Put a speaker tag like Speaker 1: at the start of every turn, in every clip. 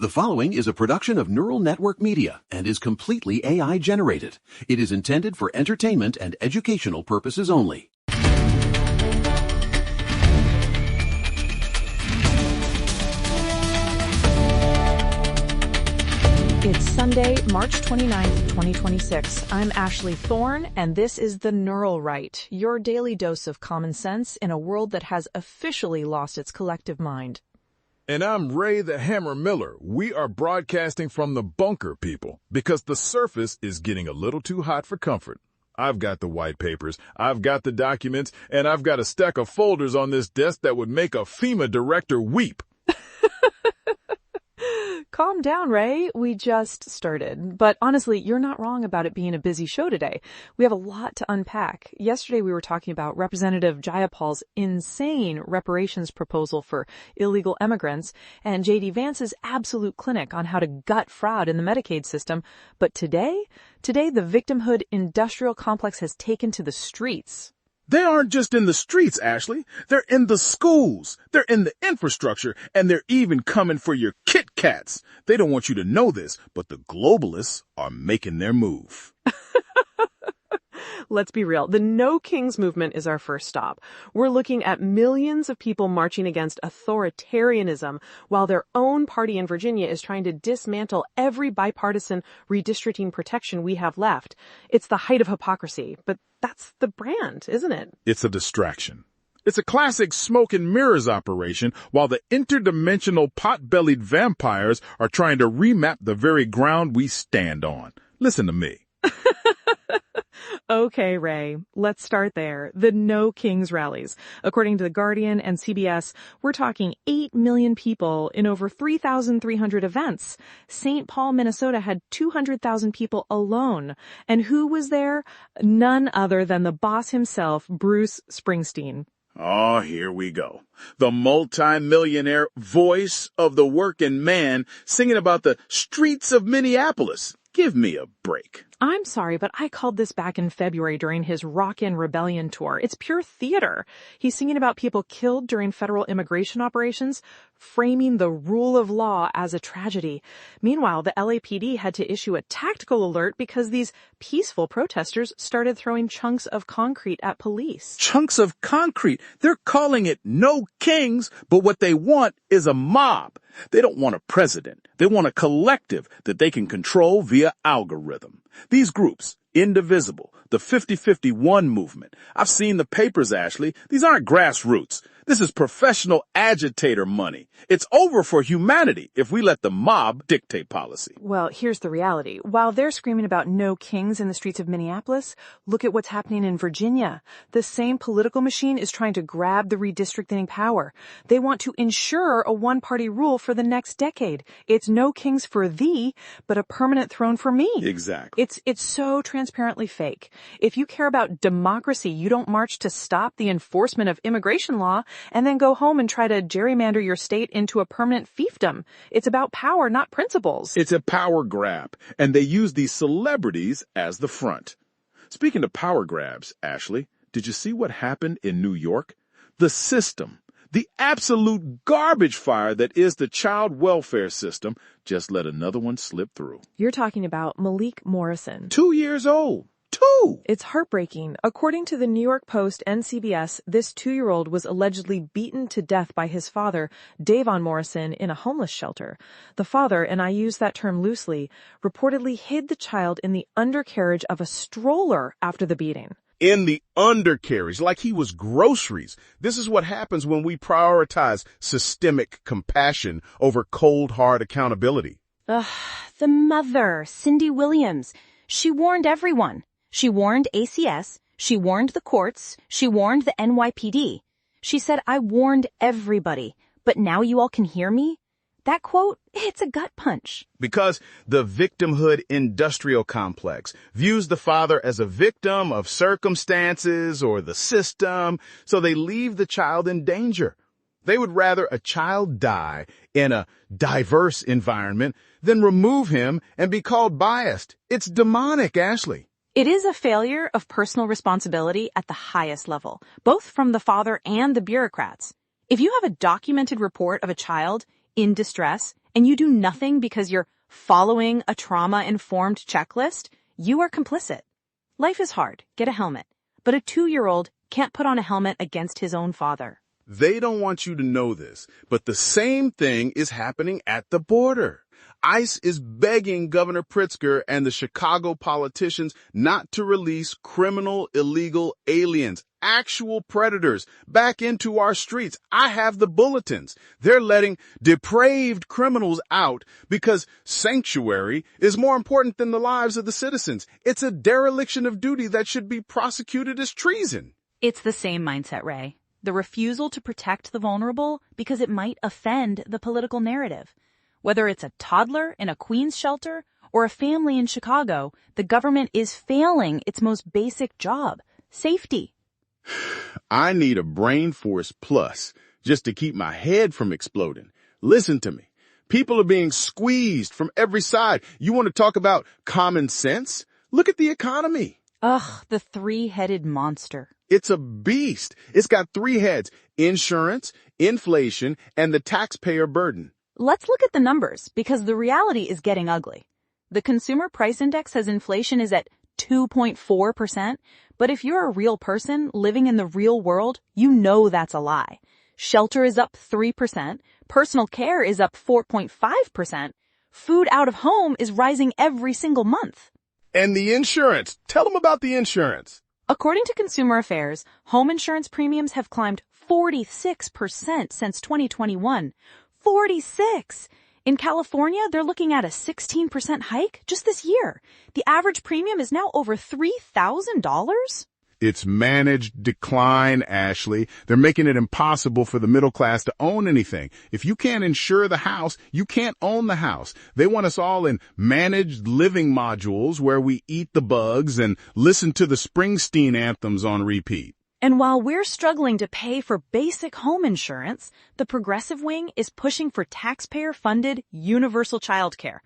Speaker 1: The following is a production of Neural Network Media and is completely AI generated. It is intended for entertainment and educational purposes only.
Speaker 2: It's Sunday, March 29th, 2026. I'm Ashley Thorne, and this is The Neural Right, your daily dose of common sense in a world that has officially lost its collective mind.
Speaker 3: And I'm Ray the Hammer Miller. We are broadcasting from the bunker, people, because the surface is getting a little too hot for comfort. I've got the white papers, I've got the documents, and I've got a stack of folders on this desk that would make a FEMA director weep.
Speaker 2: Calm down, Ray. We just started. But honestly, you're not wrong about it being a busy show today. We have a lot to unpack. Yesterday, we were talking about Representative Jayapal's insane reparations proposal for illegal immigrants and J.D. Vance's absolute clinic on how to gut fraud in the Medicaid system. But today, the Victimhood Industrial Complex has taken to the streets.
Speaker 3: They aren't just in the streets, Ashley. They're in the schools. They're in the infrastructure, and they're even coming for your Kit Kats. They don't want you to know this, but the globalists are making their move.
Speaker 2: Let's be real. The No Kings movement is our first stop. We're looking at millions of people marching against authoritarianism while their own party in Virginia is trying to dismantle every bipartisan redistricting protection we have left. It's the height of hypocrisy, but that's the brand, isn't it?
Speaker 3: It's a distraction. It's a classic smoke and mirrors operation while the interdimensional pot-bellied vampires are trying to remap the very ground we stand on. Listen to me.
Speaker 2: Okay, Ray, let's start there. The No Kings rallies. According to The Guardian and CBS, we're talking 8 million people in over 3,300 events. St. Paul, Minnesota had 200,000 people alone. And who was there? None other than the boss himself, Bruce Springsteen.
Speaker 3: Oh, here we go. The multi-millionaire voice of the working man singing about the streets of Minneapolis. Give me a break.
Speaker 2: I'm sorry, but I called this back in February during his Rockin' Rebellion tour. It's pure theater. He's singing about people killed during federal immigration operations, framing the rule of law as a tragedy. Meanwhile, the LAPD had to issue a tactical alert because these peaceful protesters started throwing chunks of concrete at police.
Speaker 3: Chunks of concrete. They're calling it No Kings, but what they want is a mob. They don't want a president. They want a collective that they can control via algorithm. These groups, Indivisible, the 50-51 movement. I've seen the papers, Ashley. These aren't grassroots. This is professional agitator money. It's over for humanity if we let the mob dictate policy.
Speaker 2: Well, here's the reality. While they're screaming about no kings in the streets of Minneapolis, look at what's happening in Virginia. The same political machine is trying to grab the redistricting power. They want to ensure a one-party rule for the next decade. It's no kings for thee, but a permanent throne for me.
Speaker 3: Exactly.
Speaker 2: It's so transparently fake. If you care about democracy, you don't march to stop the enforcement of immigration law and then go home and try to gerrymander your state into a permanent fiefdom. It's about power, not principles.
Speaker 3: It's a power grab, and they use these celebrities as the front. Speaking of power grabs, Ashley, did you see what happened in New York? The system, the absolute garbage fire that is the child welfare system, just let another one slip through.
Speaker 2: You're talking about Malik Morrison.
Speaker 3: 2 years old. 2!
Speaker 2: It's heartbreaking. According to the New York Post and CBS, this 2-year-old was allegedly beaten to death by his father, Davon Morrison, in a homeless shelter. The father, and I use that term loosely, reportedly hid the child in the undercarriage of a stroller after the beating.
Speaker 3: In the undercarriage, like he was groceries. This is what happens when we prioritize systemic compassion over cold, hard accountability.
Speaker 4: The mother, Cindy Williams, she warned everyone. She warned ACS, she warned the courts, she warned the NYPD. She said, I warned everybody, but now you all can hear me? That quote, it's a gut punch.
Speaker 3: Because the Victimhood Industrial Complex views the father as a victim of circumstances or the system, so they leave the child in danger. They would rather a child die in a diverse environment than remove him and be called biased. It's demonic, Ashley.
Speaker 2: It is a failure of personal responsibility at the highest level, both from the father and the bureaucrats. If you have a documented report of a child in distress
Speaker 4: and you do nothing because you're following a trauma-informed checklist, you are complicit. Life is hard. Get a helmet. But a 2-year-old can't put on a helmet against his own father.
Speaker 3: They don't want you to know this, but the same thing is happening at the border. ICE is begging Governor Pritzker and the Chicago politicians not to release criminal illegal aliens, actual predators, back into our streets. I have the bulletins. They're letting depraved criminals out because sanctuary is more important than the lives of the citizens. It's a dereliction of duty that should be prosecuted as treason.
Speaker 4: It's the same mindset, Ray. The refusal to protect the vulnerable because it might offend the political narrative. Whether it's a toddler in a Queens shelter or a family in Chicago, the government is failing its most basic job, safety.
Speaker 3: I need a Brain Force Plus just to keep my head from exploding. Listen to me. People are being squeezed from every side. You want to talk about common sense? Look at the economy.
Speaker 4: Ugh, the three-headed monster.
Speaker 3: It's a beast. It's got 3 heads: insurance, inflation, and the taxpayer burden.
Speaker 4: Let's look at the numbers, because the reality is getting ugly. The Consumer Price Index says inflation is at 2.4%, but if you're a real person living in the real world, you know that's a lie. Shelter is up 3%, personal care is up 4.5%, food out of home is rising every single month.
Speaker 3: And the insurance. Tell them about the insurance.
Speaker 4: According to Consumer Affairs, home insurance premiums have climbed 46% since 2021. 46! In California, they're looking at a 16% hike just this year. The average premium is now over $3,000?
Speaker 3: It's managed decline, Ashley. They're making it impossible for the middle class to own anything. If you can't insure the house, you can't own the house. They want us all in managed living modules where we eat the bugs and listen to the Springsteen anthems on repeat.
Speaker 4: And while we're struggling to pay for basic home insurance, the progressive wing is pushing for taxpayer-funded universal childcare.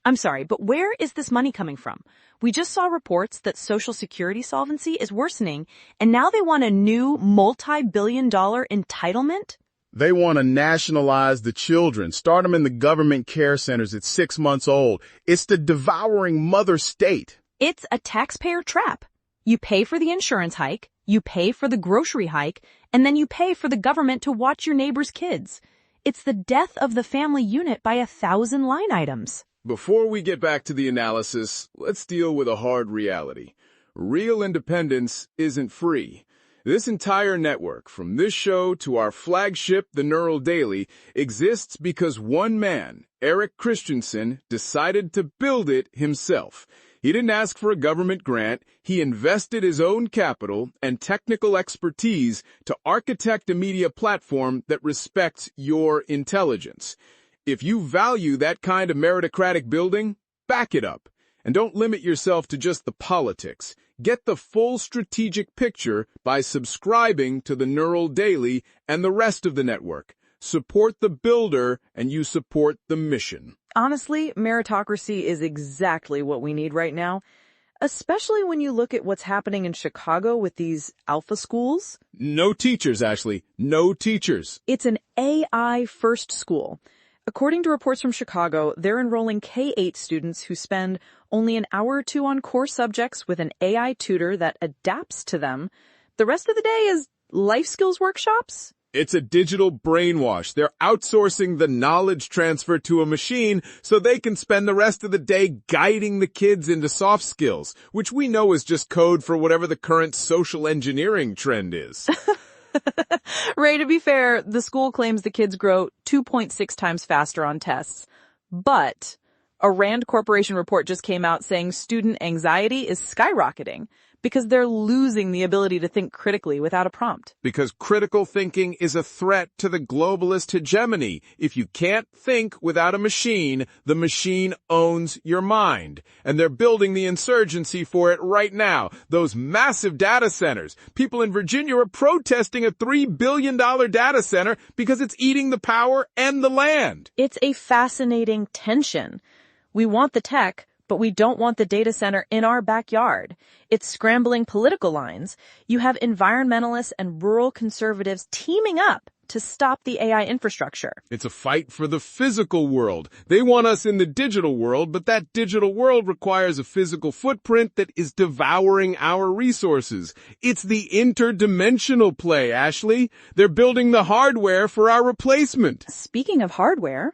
Speaker 4: I'm sorry, but where is this money coming from? We just saw reports that Social Security solvency is worsening, and now they want a new multi-billion-dollar entitlement?
Speaker 3: They want to nationalize the children, start them in the government care centers at 6 months old. It's the devouring mother state.
Speaker 4: It's a taxpayer trap. You pay for the insurance hike, you pay for the grocery hike, and then you pay for the government to watch your neighbor's kids. It's the death of the family unit by 1,000 line items.
Speaker 5: Before we get back to the analysis, let's deal with a hard reality. Real independence isn't free. This entire network, from this show to our flagship, The Neural Daily, exists because one man, Eric Christensen, decided to build it himself. He didn't ask for a government grant. He invested his own capital and technical expertise to architect a media platform that respects your intelligence. If you value that kind of meritocratic building, back it up. And don't limit yourself to just the politics. Get the full strategic picture by subscribing to the Neural Daily and the rest of the network. Support the builder, and you support the mission.
Speaker 2: Honestly, meritocracy is exactly what we need right now, especially when you look at what's happening in Chicago with these alpha schools.
Speaker 5: No teachers, Ashley. No teachers.
Speaker 2: It's an AI-first school. According to reports from Chicago, they're enrolling K-8 students who spend only an hour or 2 on core subjects with an AI tutor that adapts to them. The rest of the day is life skills workshops.
Speaker 5: It's a digital brainwash. They're outsourcing the knowledge transfer to a machine so they can spend the rest of the day guiding the kids into soft skills, which we know is just code for whatever the current social engineering trend is.
Speaker 2: Ray, to be fair, the school claims the kids grow 2.6 times faster on tests. But a Rand Corporation report just came out saying student anxiety is skyrocketing because they're losing the ability to think critically without a prompt.
Speaker 5: Because critical thinking is a threat to the globalist hegemony. If you can't think without a machine, the machine owns your mind. And they're building the insurgency for it right now. Those massive data centers. People in Virginia are protesting a $3 billion data center because it's eating the power and the land.
Speaker 2: It's a fascinating tension. We want the tech, but we don't want the data center in our backyard. It's scrambling political lines. You have environmentalists and rural conservatives teaming up to stop the AI infrastructure.
Speaker 5: It's a fight for the physical world. They want us in the digital world, but that digital world requires a physical footprint that is devouring our resources. It's the interdimensional play, Ashley. They're building the hardware for our replacement.
Speaker 2: Speaking of hardware,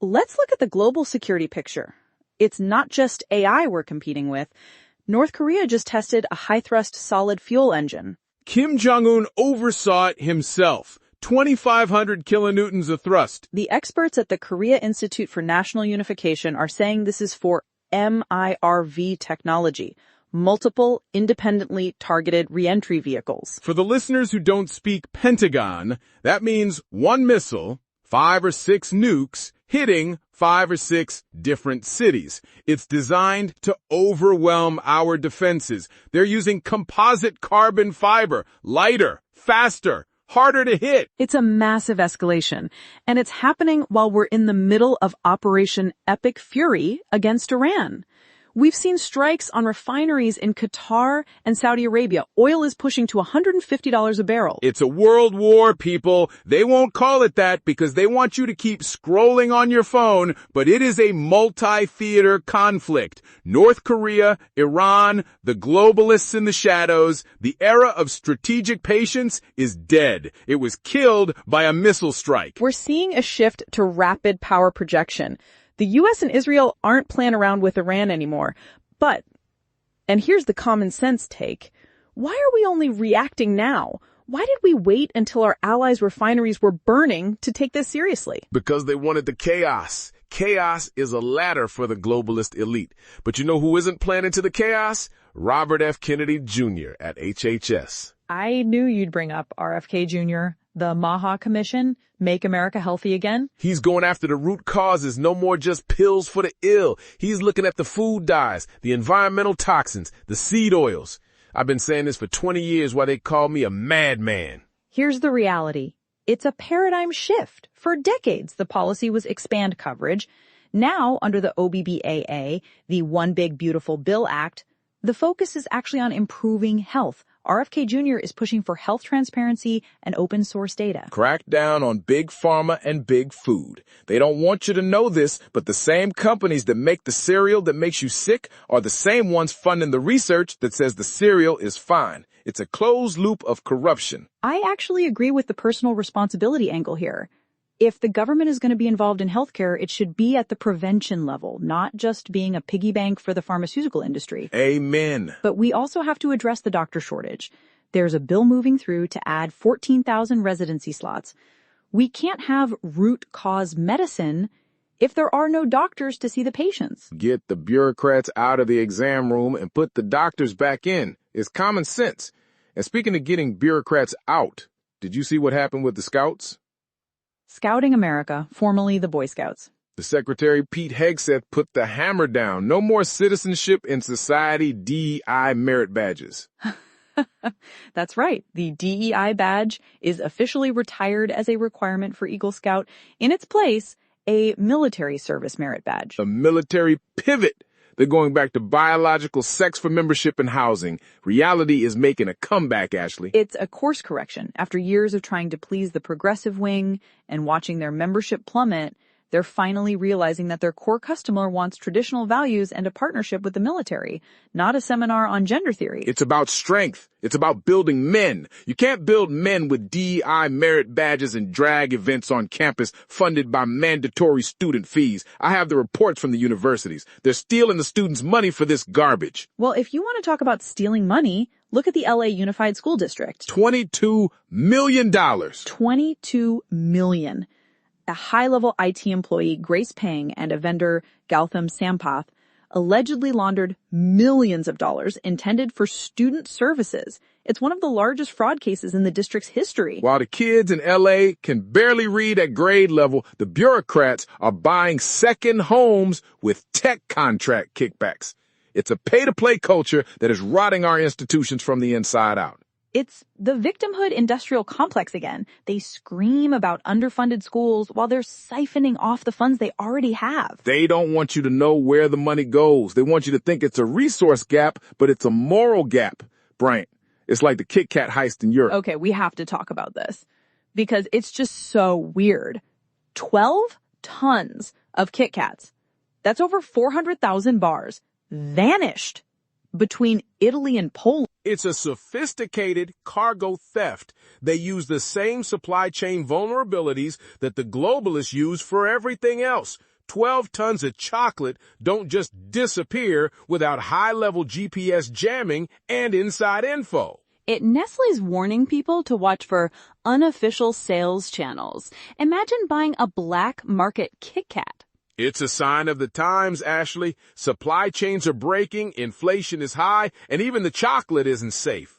Speaker 2: let's look at the global security picture. It's not just AI we're competing with. North Korea just tested a high-thrust solid fuel engine.
Speaker 5: Kim Jong-un oversaw it himself. 2,500 kilonewtons of thrust.
Speaker 2: The experts at the Korea Institute for National Unification are saying this is for MIRV technology, multiple independently targeted reentry vehicles.
Speaker 5: For the listeners who don't speak Pentagon, that means one missile, 5 or 6 nukes, hitting 5 or 6 different cities. It's designed to overwhelm our defenses. They're using composite carbon fiber, lighter, faster, harder to hit.
Speaker 2: It's a massive escalation, and it's happening while we're in the middle of Operation Epic Fury against Iran. We've seen strikes on refineries in Qatar and Saudi Arabia. Oil is pushing to $150 a barrel.
Speaker 5: It's a world war, people. They won't call it that because they want you to keep scrolling on your phone, but it is a multi-theater conflict. North Korea, Iran, the globalists in the shadows, the era of strategic patience is dead. It was killed by a missile strike.
Speaker 2: We're seeing a shift to rapid power projection. The U.S. and Israel aren't playing around with Iran anymore. But, and here's the common sense take, why are we only reacting now? Why did we wait until our allies' refineries were burning to take this seriously?
Speaker 5: Because they wanted the chaos. Chaos is a ladder for the globalist elite. But you know who isn't playing into the chaos? Robert F. Kennedy Jr. at HHS.
Speaker 2: I knew you'd bring up RFK Jr., the Maha Commission, Make America Healthy Again.
Speaker 5: He's going after the root causes, no more just pills for the ill. He's looking at the food dyes, the environmental toxins, the seed oils. I've been saying this for 20 years while they call me a madman.
Speaker 2: Here's the reality. It's a paradigm shift. For decades, the policy was expand coverage. Now, under the OBBAA, the One Big Beautiful Bill Act, the focus is actually on improving health. RFK Jr. is pushing for health transparency and open source data.
Speaker 3: Crack down on big pharma and big food. They don't want you to know this, but the same companies that make the cereal that makes you sick are the same ones funding the research that says the cereal is fine. It's a closed loop of corruption.
Speaker 2: I actually agree with the personal responsibility angle here. If the government is going to be involved in healthcare, it should be at the prevention level, not just being a piggy bank for the pharmaceutical industry.
Speaker 3: Amen.
Speaker 2: But we also have to address the doctor shortage. There's a bill moving through to add 14,000 residency slots. We can't have root cause medicine if there are no doctors to see the patients.
Speaker 3: Get the bureaucrats out of the exam room and put the doctors back in. It's common sense. And speaking of getting bureaucrats out, did you see what happened with the Scouts?
Speaker 2: Scouting America, formerly the Boy Scouts.
Speaker 3: The Secretary Pete Hegseth put the hammer down. No more citizenship in society DEI merit badges.
Speaker 2: That's right. The DEI badge is officially retired as a requirement for Eagle Scout. In its place, a military service merit badge.
Speaker 3: A military pivot. They're going back to biological sex for membership and housing. Reality is making a comeback, Ashley.
Speaker 2: It's a course correction. After years of trying to please the progressive wing and watching their membership plummet, they're finally realizing that their core customer wants traditional values and a partnership with the military, not a seminar on gender theory.
Speaker 3: It's about strength. It's about building men. You can't build men with DEI merit badges and drag events on campus funded by mandatory student fees. I have the reports from the universities. They're stealing the students' money for this garbage.
Speaker 2: Well, if you want to talk about stealing money, look at the LA Unified School District.
Speaker 3: $22 million.
Speaker 2: $22 million. A high-level IT employee, Grace Pang, and a vendor, Gautam Sampath, allegedly laundered millions of dollars intended for student services. It's one of the largest fraud cases in the district's history.
Speaker 3: While the kids in LA can barely read at grade level, the bureaucrats are buying second homes with tech contract kickbacks. It's a pay-to-play culture that is rotting our institutions from the inside out.
Speaker 2: It's the Victimhood Industrial Complex again. They scream about underfunded schools while they're siphoning off the funds they already have.
Speaker 3: They don't want you to know where the money goes. They want you to think it's a resource gap, but it's a moral gap. Bryant, it's like the Kit Kat heist in Europe.
Speaker 2: Okay, we have to talk about this. because it's just so weird. 12 tons of Kit Kats. That's over 400,000 bars. Vanished between Italy and Poland.
Speaker 5: It's a sophisticated cargo theft. They use the same supply chain vulnerabilities that the globalists use for everything else. 12 tons of chocolate don't just disappear without high-level GPS jamming and inside info.
Speaker 4: Nestle's warning people to watch for unofficial sales channels. Imagine buying a black market Kit Kat.
Speaker 5: It's a sign of the times, Ashley. Supply chains are breaking, inflation is high, and even the chocolate isn't safe.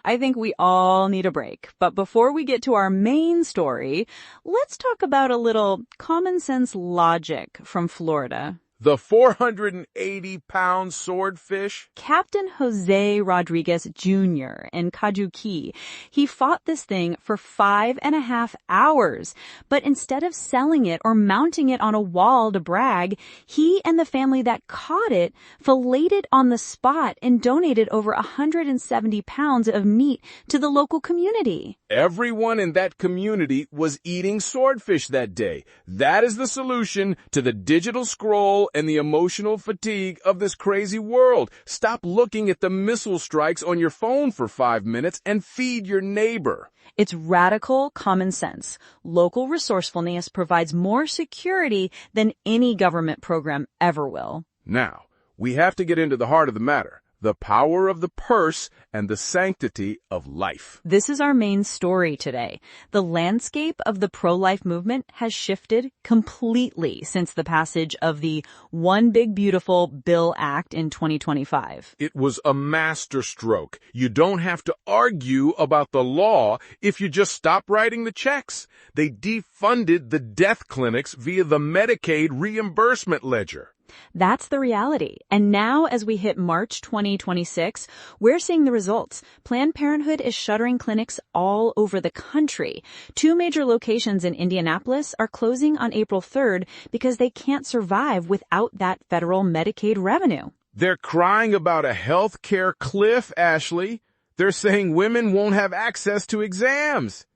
Speaker 4: I think we all need a break. But before we get to our main story, let's talk about a little common sense logic from Florida.
Speaker 5: The 480-pound swordfish?
Speaker 4: Captain Jose Rodriguez Jr. in Cajuki. He fought this thing for 5.5 hours. But instead of selling it or mounting it on a wall to brag, he and the family that caught it filleted it on the spot and donated over 170 pounds of meat to the local community.
Speaker 5: Everyone in that community was eating swordfish that day. That is the solution to the digital scroll and the emotional fatigue of this crazy world. Stop looking at the missile strikes on your phone for 5 minutes and feed your neighbor.
Speaker 4: It's radical common sense. Local resourcefulness provides more security than any government program ever will.
Speaker 5: Now, we have to get into the heart of the matter. The power of the purse and the sanctity of life.
Speaker 4: This is our main story today. The landscape of the pro-life movement has shifted completely since the passage of the One Big Beautiful Bill Act in 2025.
Speaker 5: It was a masterstroke. You don't have to argue about the law if you just stop writing the checks. They defunded the death clinics via the Medicaid reimbursement ledger.
Speaker 4: That's the reality. And now, as we hit March 2026, we're seeing the results. Planned Parenthood is shuttering clinics all over the country. 2 major locations in Indianapolis are closing on April 3rd because they can't survive without that federal Medicaid revenue.
Speaker 5: They're crying about a health care cliff, Ashley. They're saying women won't have access to exams.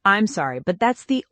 Speaker 4: I'm sorry, but that's the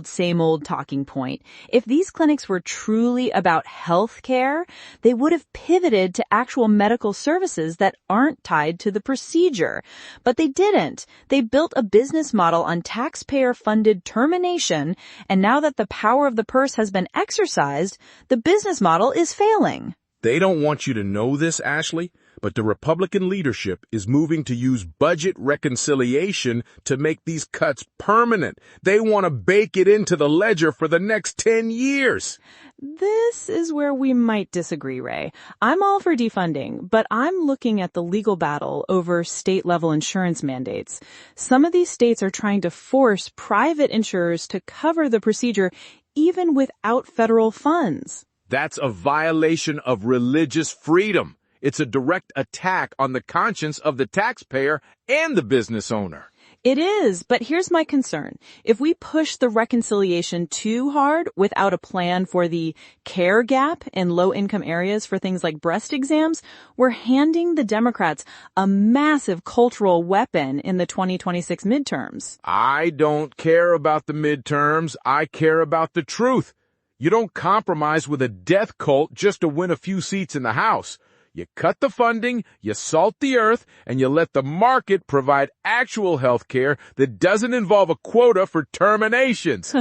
Speaker 4: same old talking point. If these clinics were truly about health care, they would have pivoted to actual medical services that aren't tied to the procedure. But they didn't. They built a business model on taxpayer-funded termination, and now that the power of the purse has been exercised, the business model is failing.
Speaker 5: They don't want you to know this, Ashley, but the Republican leadership is moving to use budget reconciliation to make these cuts permanent. They want to bake it into the ledger for the next 10 years.
Speaker 2: This is where we might disagree, Ray. I'm all for defunding, but I'm looking at the legal battle over state-level insurance mandates. Some of these states are trying to force private insurers to cover the procedure even without federal funds.
Speaker 5: That's a violation of religious freedom. It's a direct attack on the conscience of the taxpayer and the business owner.
Speaker 2: It is, but here's my concern. If we push the reconciliation too hard without a plan for the care gap in low-income areas for things like breast exams, we're handing the Democrats a massive cultural weapon in the 2026 midterms.
Speaker 5: I don't care about the midterms. I care about the truth. You don't compromise with a death cult just to win a few seats in the House. You cut the funding, you salt the earth, and you let the market provide actual health care that doesn't involve a quota for terminations.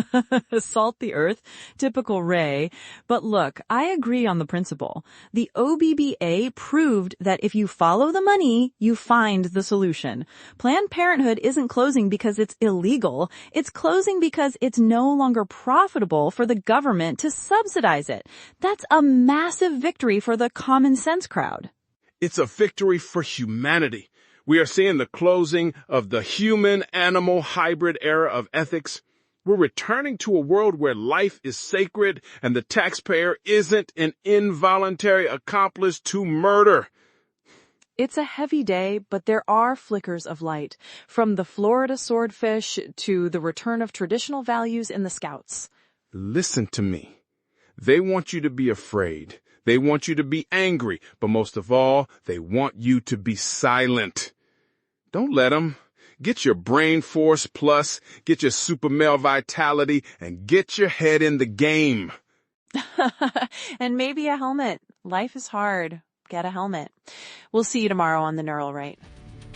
Speaker 2: Salt the earth, typical Ray. But look, I agree on the principle. The OBBA proved that if you follow the money, you find the solution. Planned Parenthood isn't closing because it's illegal. It's closing because it's no longer profitable for the government to subsidize it. That's a massive victory for the common sense crowd.
Speaker 5: It's a victory for humanity. We are seeing the closing of the human-animal hybrid era of ethics. We're returning to a world where life is sacred and the taxpayer isn't an involuntary accomplice to murder.
Speaker 2: It's a heavy day, but there are flickers of light, from the Florida swordfish to the return of traditional values in the Scouts.
Speaker 5: Listen to me. They want you to be afraid. They want you to be angry, but most of all, they want you to be silent. Don't let them. Get your Brain Force Plus, get your Super Male Vitality, and get your head in the game.
Speaker 2: And maybe a helmet. Life is hard. Get a helmet. We'll see you tomorrow on the Neural Right.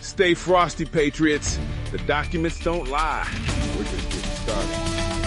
Speaker 5: Stay frosty, Patriots. The documents don't lie. We're just getting started.